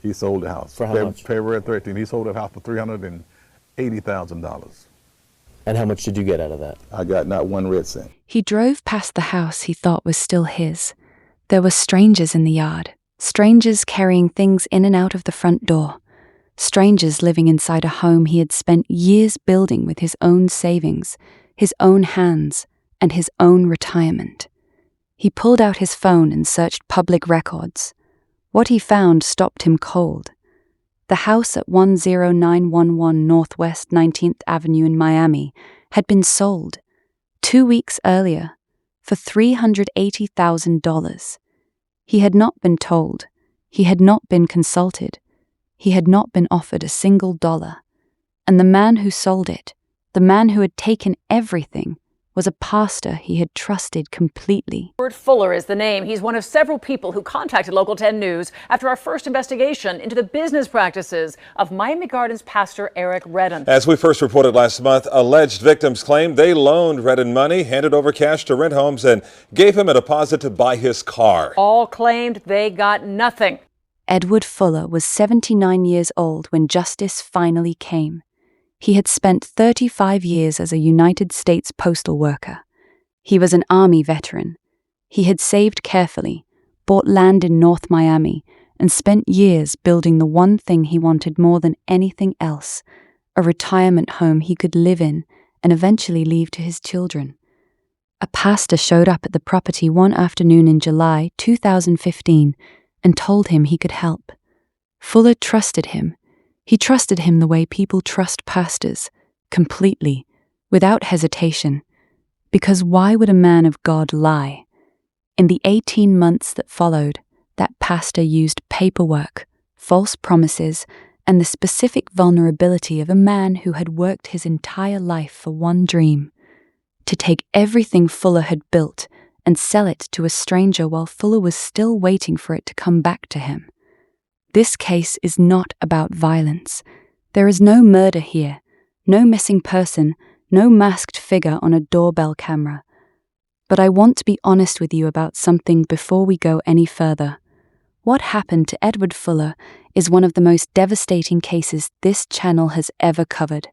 He sold the house. For how much? February 13th. He sold that house for $380,000. And how much did you get out of that? I got not one red cent. He drove past the house he thought was still his. There were strangers in the yard, strangers carrying things in and out of the front door, strangers living inside a home he had spent years building with his own savings, his own hands, and his own retirement. He pulled out his phone and searched public records. What he found stopped him cold. The house at 10911 Northwest 19th Avenue in Miami had been sold 2 weeks earlier for $380,000. He had not been told. He had not been consulted. He had not been offered a single dollar. And the man who sold it, the man who had taken everything, was a pastor he had trusted completely. Edward Fuller is the name. He's one of several people who contacted Local 10 News after our first investigation into the business practices of Miami Gardens pastor Eric Redden. As we first reported last month, alleged victims claimed they loaned Redden money, handed over cash to rent homes, and gave him a deposit to buy his car. All claimed they got nothing. Edward Fuller was 79 years old when justice finally came. He had spent 35 years as a United States postal worker. He was an Army veteran. He had saved carefully, bought land in North Miami, and spent years building the one thing he wanted more than anything else, a retirement home he could live in and eventually leave to his children. A pastor showed up at the property one afternoon in July 2015 and told him he could help. Fuller trusted him. He trusted him the way people trust pastors, completely, without hesitation. Because why would a man of God lie? In the 18 months that followed, that pastor used paperwork, false promises, and the specific vulnerability of a man who had worked his entire life for one dream: to take everything Fuller had built and sell it to a stranger while Fuller was still waiting for it to come back to him. This case is not about violence. There is no murder here, no missing person, no masked figure on a doorbell camera. But I want to be honest with you about something before we go any further. What happened to Edward Fuller is one of the most devastating cases this channel has ever covered,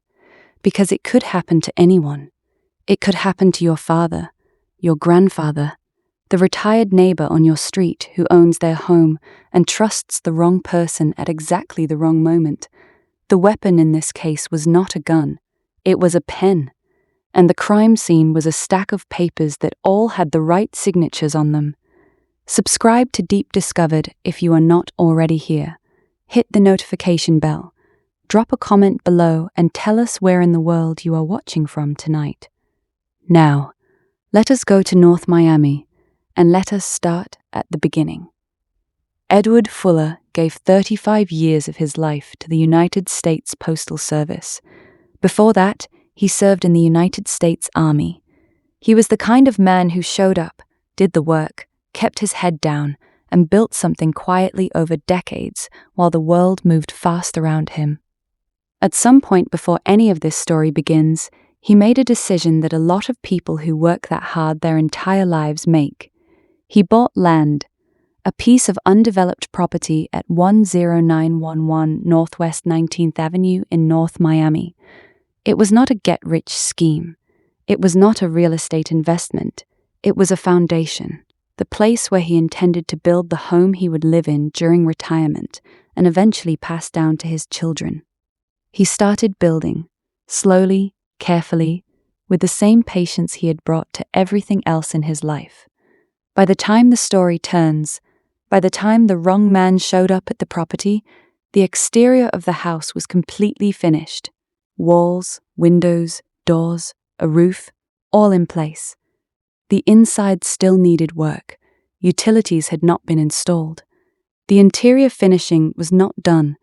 because it could happen to anyone. It could happen to your father, your grandfather, the retired neighbor on your street who owns their home and trusts the wrong person at exactly the wrong moment. The weapon in this case was not a gun, it was a pen, and the crime scene was a stack of papers that all had the right signatures on them. Subscribe to Deep Discovered if you are not already here. Hit the notification bell. Drop a comment below and tell us where in the world you are watching from tonight. Now, let us go to North Miami, and let us start at the beginning. Edward Fuller gave 35 years of his life to the United States Postal Service. Before that, he served in the United States Army. He was the kind of man who showed up, did the work, kept his head down, and built something quietly over decades while the world moved fast around him. At some point before any of this story begins, he made a decision that a lot of people who work that hard their entire lives make. He bought land, a piece of undeveloped property at 10911 Northwest 19th Avenue in North Miami. It was not a get-rich scheme. It was not a real estate investment. It was a foundation, the place where he intended to build the home he would live in during retirement and eventually pass down to his children. He started building, slowly, carefully, with the same patience he had brought to everything else in his life. By the time the story turns, by the time the wrong man showed up at the property, the exterior of the house was completely finished. Walls, windows, doors, a roof, all in place. The inside still needed work. Utilities had not been installed. The interior finishing was not done,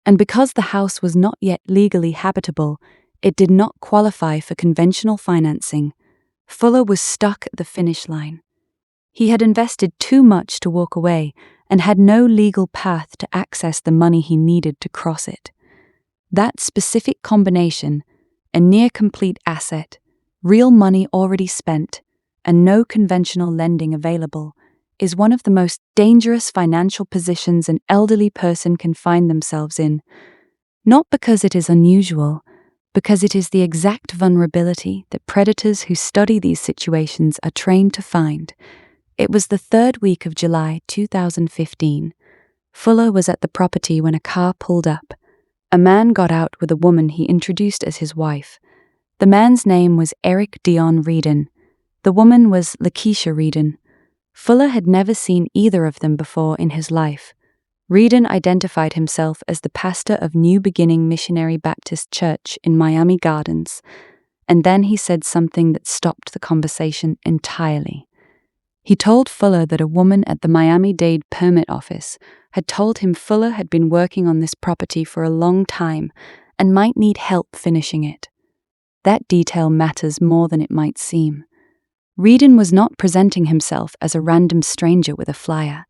and because the house was not yet legally habitable, it did not qualify for conventional financing. Fuller was stuck at the finish line. He had invested too much to walk away and had no legal path to access the money he needed to cross it. That specific combination, a near-complete asset, real money already spent, and no conventional lending available, is one of the most dangerous financial positions an elderly person can find themselves in. Not because it is unusual, because it is the exact vulnerability that predators who study these situations are trained to find. It was the third week of July 2015. Fuller was at the property when a car pulled up. A man got out with a woman he introduced as his wife. The man's name was Eric Dion Reedon. The woman was Lakeisha Reedon. Fuller had never seen either of them before in his life. Reedon identified himself as the pastor of New Beginning Missionary Baptist Church in Miami Gardens, and then he said something that stopped the conversation entirely. He told Fuller that a woman at the Miami-Dade permit office had told him Fuller had been working on this property for a long time and might need help finishing it. That detail matters more than it might seem. Reedon was not presenting himself as a random stranger with a flyer.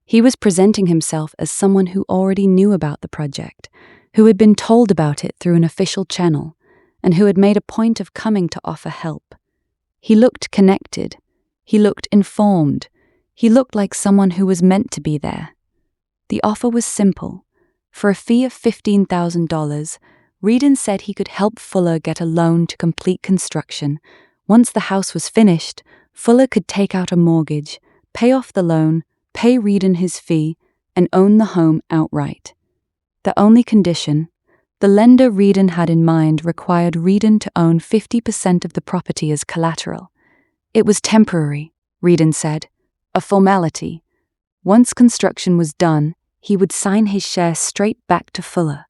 He was presenting himself as someone who already knew about the project, who had been told about it through an official channel, and who had made a point of coming to offer help. He looked connected. He looked informed. He looked like someone who was meant to be there. The offer was simple. For a fee of $15,000, Reedon said he could help Fuller get a loan to complete construction. Once the house was finished, Fuller could take out a mortgage, pay off the loan, pay Reedon his fee, and own the home outright. The only condition, the lender Reedon had in mind required Reedon to own 50% of the property as collateral. It was temporary, Reedon said, a formality. Once construction was done, he would sign his share straight back to Fuller.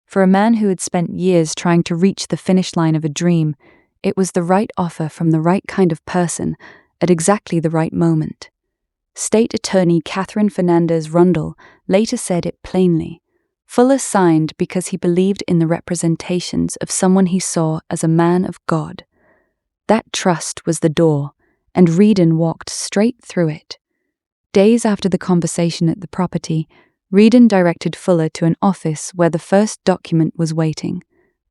For a man who had spent years trying to reach the finish line of a dream, it was the right offer from the right kind of person at exactly the right moment. State Attorney Catherine Fernandez Rundle later said it plainly. Fuller signed because he believed in the representations of someone he saw as a man of God. That trust was the door, and Reedon walked straight through it. Days after the conversation at the property, Reedon directed Fuller to an office where the first document was waiting,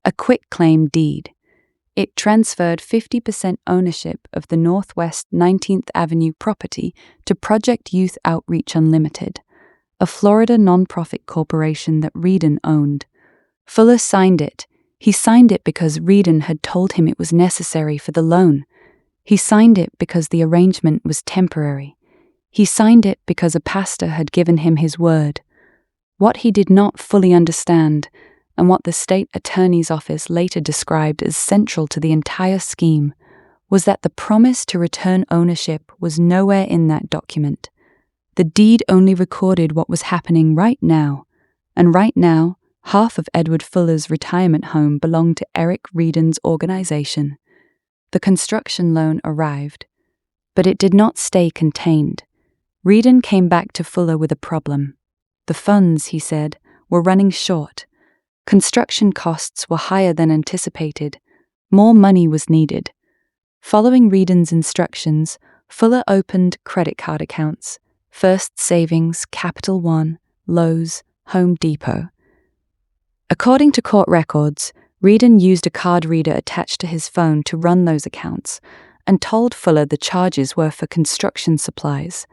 a quitclaim deed. It transferred 50% ownership of the Northwest 19th Avenue property to Project Youth Outreach Unlimited, a Florida nonprofit corporation that Reedon owned. Fuller signed it. He signed it because Reedon had told him it was necessary for the loan. He signed it because the arrangement was temporary. He signed it because a pastor had given him his word. What he did not fully understand, and what the state attorney's office later described as central to the entire scheme, was that the promise to return ownership was nowhere in that document. The deed only recorded what was happening right now, and right now, half of Edward Fuller's retirement home belonged to Eric Reedon's organization. The construction loan arrived, but it did not stay contained. Reedon came back to Fuller with a problem. The funds, he said, were running short. Construction costs were higher than anticipated. More money was needed. Following Reedon's instructions, Fuller opened credit card accounts: First Savings, Capital One, Lowe's, Home Depot. According to court records, Reedon used a card reader attached to his phone to run those accounts and told Fuller the charges were for construction supplies.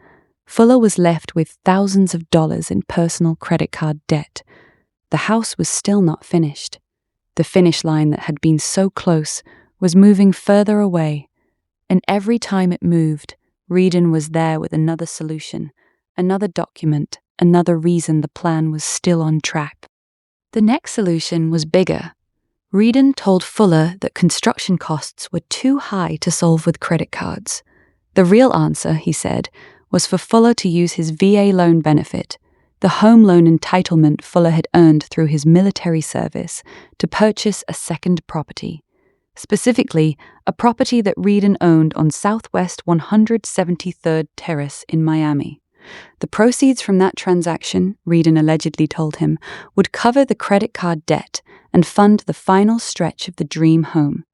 Fuller was left with thousands of dollars in personal credit card debt. The house was still not finished. The finish line that had been so close was moving further away, and every time it moved, Reedon was there with another solution, another document, another reason the plan was still on track. The next solution was bigger. Reedon told Fuller that construction costs were too high to solve with credit cards. The real answer, he said, was for Fuller to use his VA loan benefit, the home loan entitlement Fuller had earned through his military service, to purchase a second property. Specifically, a property that Reedon owned on Southwest 173rd Terrace in Miami. The proceeds from that transaction, Reedon allegedly told him, would cover the credit card debt and fund the final stretch of the dream home.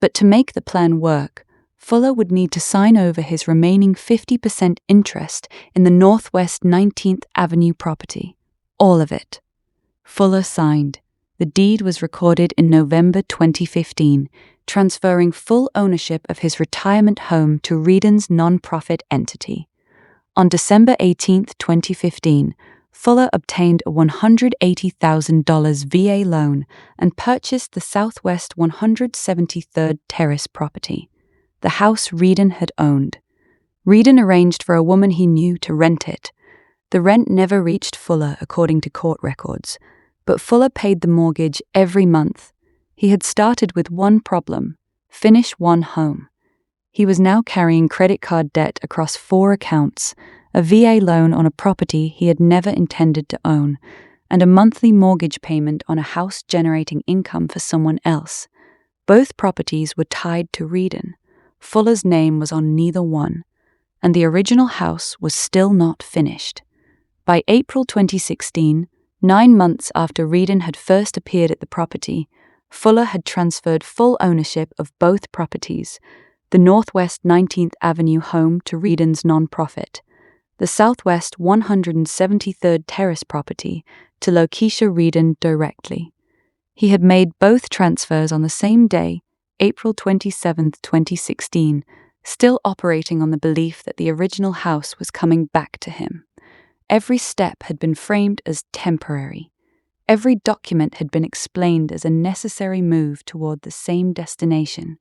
But to make the plan work, Fuller would need to sign over his remaining 50% interest in the Northwest 19th Avenue property. All of it. Fuller signed. The deed was recorded in November 2015, transferring full ownership of his retirement home to Reedon's nonprofit entity. On December 18, 2015, Fuller obtained a $180,000 VA loan and purchased the Southwest 173rd Terrace property, the house Reardon had owned. Reardon arranged for a woman he knew to rent it. The rent never reached Fuller, according to court records, but Fuller paid the mortgage every month. He had started with one problem: finish one home. He was now carrying credit card debt across 4 accounts, a VA loan on a property he had never intended to own, and a monthly mortgage payment on a house generating income for someone else. Both properties were tied to Reardon. Fuller's name was on neither one, and the original house was still not finished. By April 2016, 9 months after Reardon had first appeared at the property, Fuller had transferred full ownership of both properties, the Northwest 19th Avenue home to Reardon's nonprofit, the Southwest 173rd Terrace property to Lakeisha Reardon directly. He had made both transfers on the same day, April 27, 2016, still operating on the belief that the original house was coming back to him. Every step had been framed as temporary. Every document had been explained as a necessary move toward the same destination.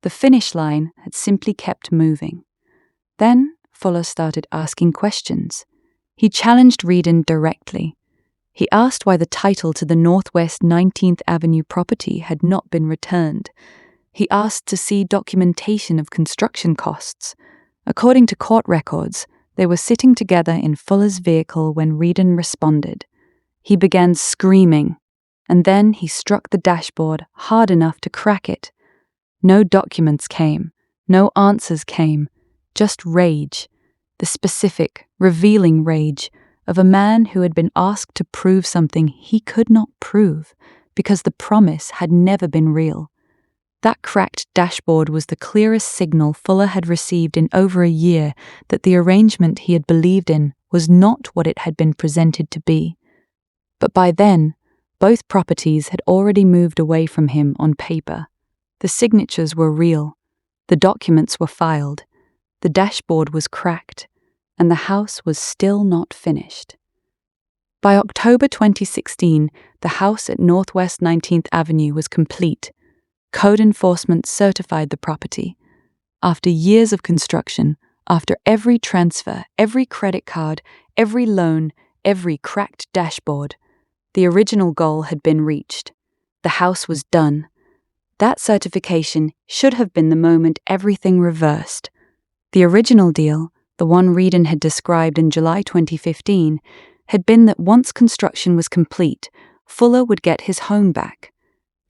The finish line had simply kept moving. Then Fuller started asking questions. He challenged Reardon directly. He asked why the title to the Northwest 19th Avenue property had not been returned. He asked to see documentation of construction costs. According to court records, they were sitting together in Fuller's vehicle when Reardon responded. He began screaming, and then he struck the dashboard hard enough to crack it. No documents came, no answers came, just rage, the specific, revealing rage of a man who had been asked to prove something he could not prove because the promise had never been real. That cracked dashboard was the clearest signal Fuller had received in over a year that the arrangement he had believed in was not what it had been presented to be. But by then, both properties had already moved away from him on paper. The signatures were real, the documents were filed, the dashboard was cracked, and the house was still not finished. By October 2016, the house at Northwest 19th Avenue was complete. Code enforcement certified the property. After years of construction, after every transfer, every credit card, every loan, every cracked dashboard, the original goal had been reached. The house was done. That certification should have been the moment everything reversed. The original deal, the one Reardon had described in July 2015, had been that once construction was complete, Fuller would get his home back.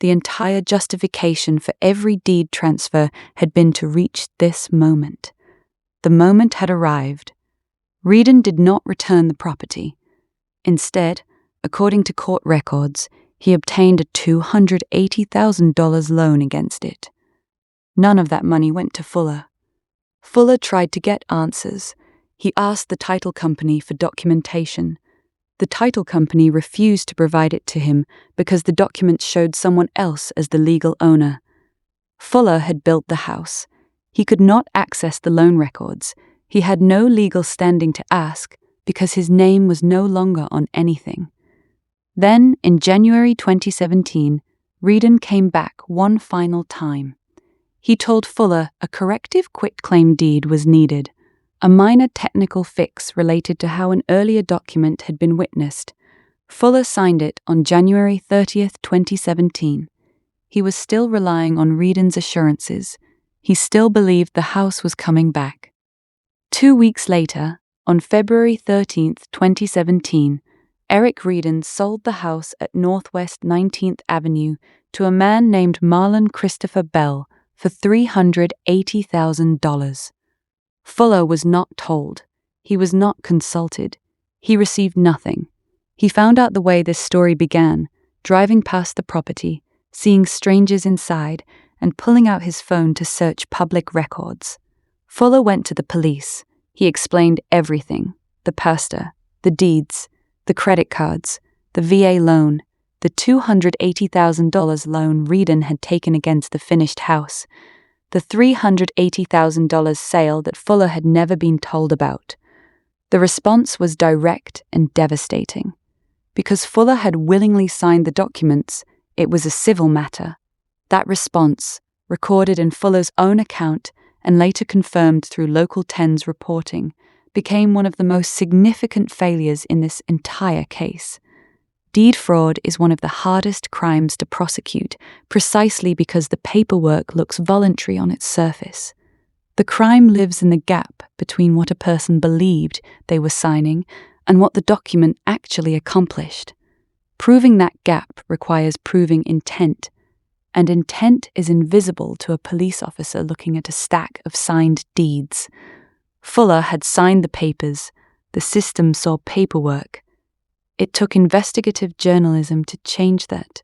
The entire justification for every deed transfer had been to reach this moment. The moment had arrived. Reardon did not return the property. Instead, according to court records, he obtained a $280,000 loan against it. None of that money went to Fuller. Fuller tried to get answers. He asked the title company for documentation. The title company refused to provide it to him because the documents showed someone else as the legal owner. Fuller had built the house. He could not access the loan records. He had no legal standing to ask because his name was no longer on anything. Then, in January 2017, Reardon came back one final time. He told Fuller a corrective quitclaim deed was needed, a minor technical fix related to how an earlier document had been witnessed. Fuller signed it on January 30th, 2017. He was still relying on Reardon's assurances. He still believed the house was coming back. 2 weeks later, on February 13th, 2017, Eric Reardon sold the house at Northwest 19th Avenue to a man named Marlon Christopher Bell for $380,000. Fuller was not told. He was not consulted. He received nothing. He found out the way this story began, driving past the property, seeing strangers inside, and pulling out his phone to search public records. Fuller went to the police. He explained everything: the pastor, the deeds, the credit cards, the VA loan, the $280,000 loan Reardon had taken against the finished house, the $380,000 sale that Fuller had never been told about. The response was direct and devastating. Because Fuller had willingly signed the documents, it was a civil matter. That response, recorded in Fuller's own account and later confirmed through Local 10's reporting, became one of the most significant failures in this entire case. Deed fraud is one of the hardest crimes to prosecute, precisely because the paperwork looks voluntary on its surface. The crime lives in the gap between what a person believed they were signing and what the document actually accomplished. Proving that gap requires proving intent, and intent is invisible to a police officer looking at a stack of signed deeds. Fuller had signed the papers. The system saw paperwork. It took investigative journalism to change that.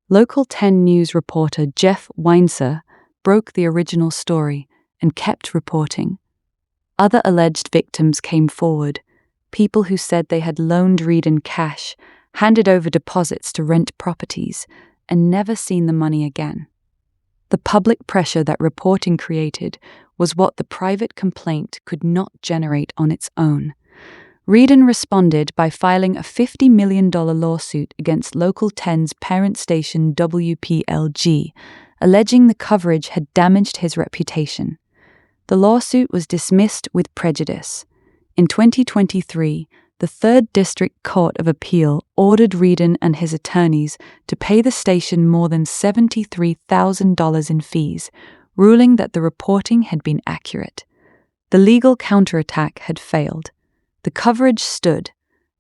Local 10 News reporter Jeff Weinzer broke the original story and kept reporting. Other alleged victims came forward, people who said they had loaned Reedon cash, handed over deposits to rent properties, and never seen the money again. The public pressure that reporting created was what the private complaint could not generate on its own. Reedon responded by filing a $50 million lawsuit against Local 10's parent station WPLG, alleging the coverage had damaged his reputation. The lawsuit was dismissed with prejudice. In 2023, the 3rd District Court of Appeal ordered Reedon and his attorneys to pay the station more than $73,000 in fees, ruling that the reporting had been accurate. The legal counterattack had failed. The coverage stood,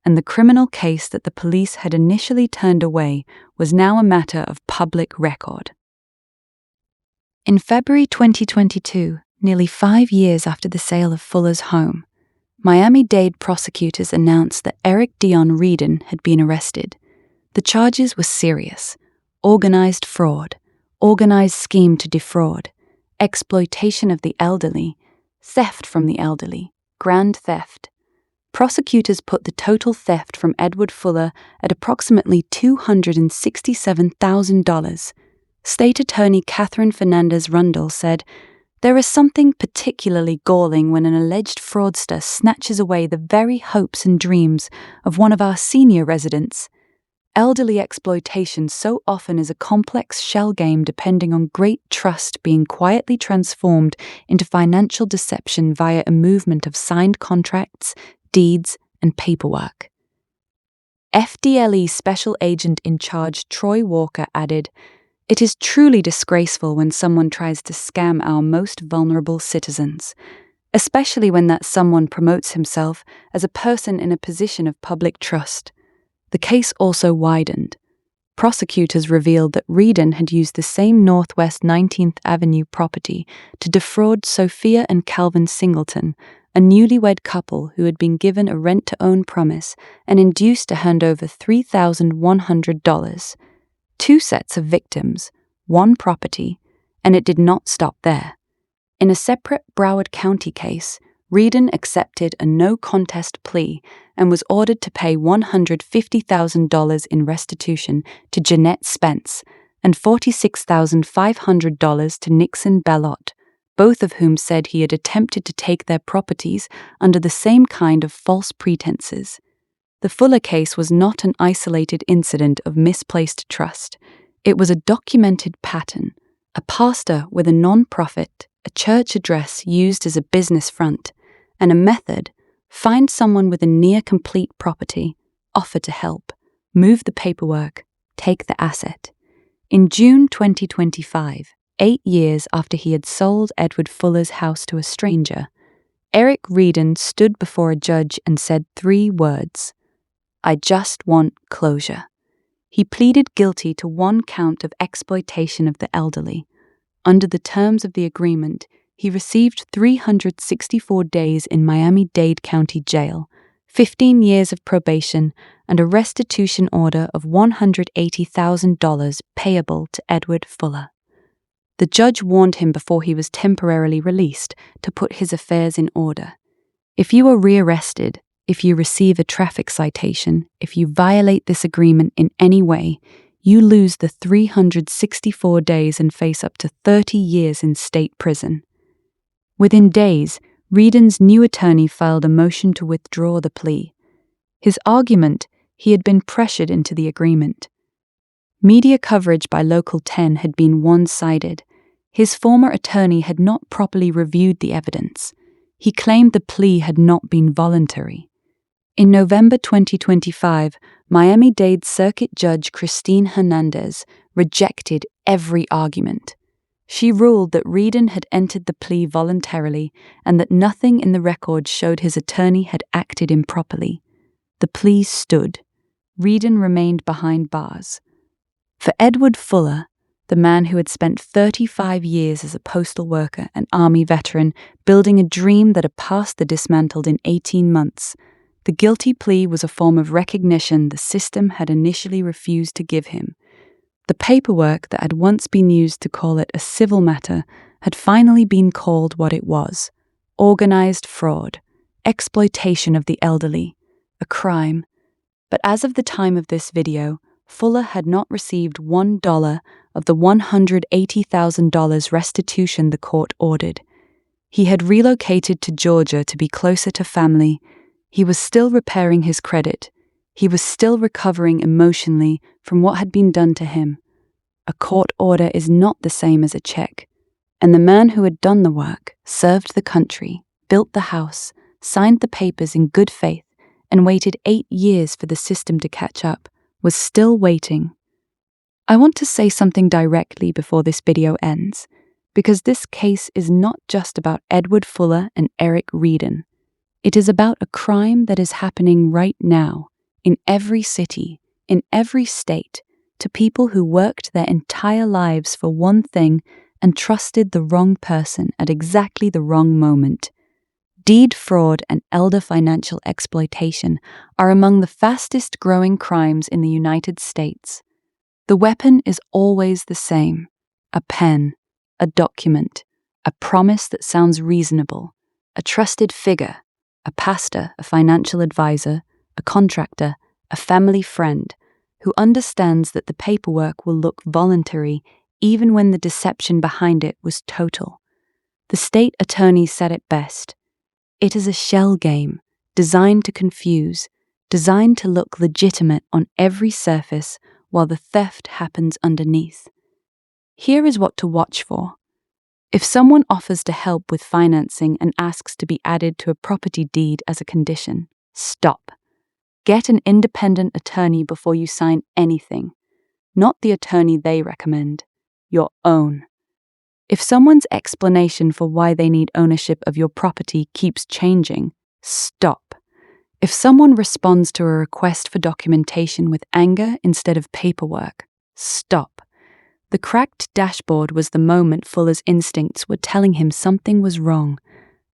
and the criminal case that the police had initially turned away was now a matter of public record. In February 2022, nearly 5 years after the sale of Fuller's home, Miami-Dade prosecutors announced that Eric Dion Reedon had been arrested. The charges were serious: organized fraud, organized scheme to defraud, exploitation of the elderly, theft from the elderly, grand theft. Prosecutors put the total theft from Edward Fuller at approximately $267,000. State Attorney Catherine Fernandez-Rundle said, "There is something particularly galling when an alleged fraudster snatches away the very hopes and dreams of one of our senior residents. Elderly exploitation so often is a complex shell game depending on great trust being quietly transformed into financial deception via a movement of signed contracts, deeds, and paperwork." FDLE Special Agent in Charge Troy Walker added, "It is truly disgraceful when someone tries to scam our most vulnerable citizens, especially when that someone promotes himself as a person in a position of public trust." The case also widened. Prosecutors revealed that Reedon had used the same Northwest 19th Avenue property to defraud Sophia and Calvin Singleton, a newlywed couple who had been given a rent-to-own promise and induced to hand over $3,100. 2 sets of victims, 1 property, and it did not stop there. In a separate Broward County case, Reedon accepted a no-contest plea and was ordered to pay $150,000 in restitution to Jeanette Spence and $46,500 to Nixon Bellot, both of whom said he had attempted to take their properties under the same kind of false pretenses. The Fuller case was not an isolated incident of misplaced trust. It was a documented pattern. A pastor with a non-profit, a church address used as a business front, and a method: find someone with a near-complete property, offer to help, move the paperwork, take the asset. In June 2025, 8 years after he had sold Edward Fuller's house to a stranger, Eric Reedon stood before a judge and said 3 words: "I just want closure." He pleaded guilty to 1 count of exploitation of the elderly. Under the terms of the agreement, he received 364 days in Miami-Dade County Jail, 15 years of probation, and a restitution order of $180,000 payable to Edward Fuller. The judge warned him before he was temporarily released to put his affairs in order. If you are rearrested, if you receive a traffic citation, if you violate this agreement in any way, you lose the 364 days and face up to 30 years in state prison. Within days, Reedon's new attorney filed a motion to withdraw the plea. His argument: he had been pressured into the agreement. Media coverage by Local 10 had been one-sided. His former attorney had not properly reviewed the evidence. He claimed the plea had not been voluntary. In November 2025, Miami-Dade Circuit Judge Christine Hernandez rejected every argument. She ruled that Reedon had entered the plea voluntarily and that nothing in the record showed his attorney had acted improperly. The plea stood. Reedon remained behind bars. For Edward Fuller, the man who had spent 35 years as a postal worker and Army veteran, building a dream that a past that dismantled in 18 months, the guilty plea was a form of recognition the system had initially refused to give him. The paperwork that had once been used to call it a civil matter had finally been called what it was: organized fraud, exploitation of the elderly, a crime. But as of the time of this video, Fuller had not received $1 of the $180,000 restitution the court ordered. He had relocated to Georgia to be closer to family. He was still repairing his credit. He was still recovering emotionally from what had been done to him. A court order is not the same as a check, and the man who had done the work, served the country, built the house, signed the papers in good faith, and waited 8 years for the system to catch up, was still waiting. I want to say something directly before this video ends, because this case is not just about Edward Fuller and Eric Reedon. It is about a crime that is happening right now, in every city, in every state, to people who worked their entire lives for one thing and trusted the wrong person at exactly the wrong moment. Deed fraud and elder financial exploitation are among the fastest growing crimes in the United States. The weapon is always the same: a pen, a document, a promise that sounds reasonable, a trusted figure, a pastor, a financial advisor, a contractor, a family friend, who understands that the paperwork will look voluntary even when the deception behind it was total. The state attorney said it best: it is a shell game, designed to confuse, designed to look legitimate on every surface while the theft happens underneath. Here is what to watch for. If someone offers to help with financing and asks to be added to a property deed as a condition, stop. Get an independent attorney before you sign anything. Not the attorney they recommend, your own. If someone's explanation for why they need ownership of your property keeps changing, stop. If someone responds to a request for documentation with anger instead of paperwork, stop. The cracked dashboard was the moment Fuller's instincts were telling him something was wrong.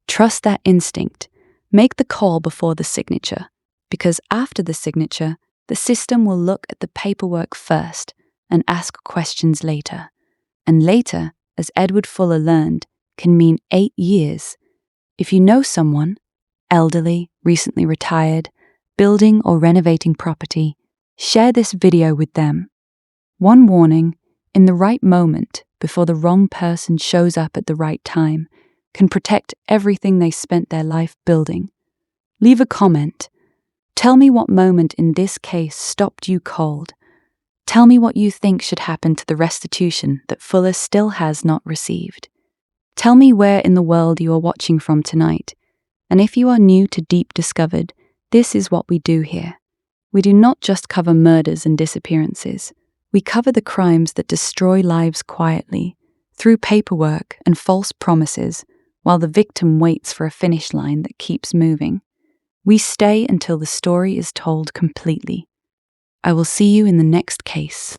Trust that instinct. Make the call before the signature, because after the signature, the system will look at the paperwork first and ask questions later. And later, as Edward Fuller learned, can mean 8 years. If you know someone, elderly, recently retired, building or renovating property, share this video with them. One warning: in the right moment, before the wrong person shows up at the right time, can protect everything they spent their life building. Leave a comment. Tell me what moment in this case stopped you cold. Tell me what you think should happen to the restitution that Fuller still has not received. Tell me where in the world you are watching from tonight. And if you are new to Deep Discovered, this is what we do here. We do not just cover murders and disappearances. We cover the crimes that destroy lives quietly, through paperwork and false promises, while the victim waits for a finish line that keeps moving. We stay until the story is told completely. I will see you in the next case.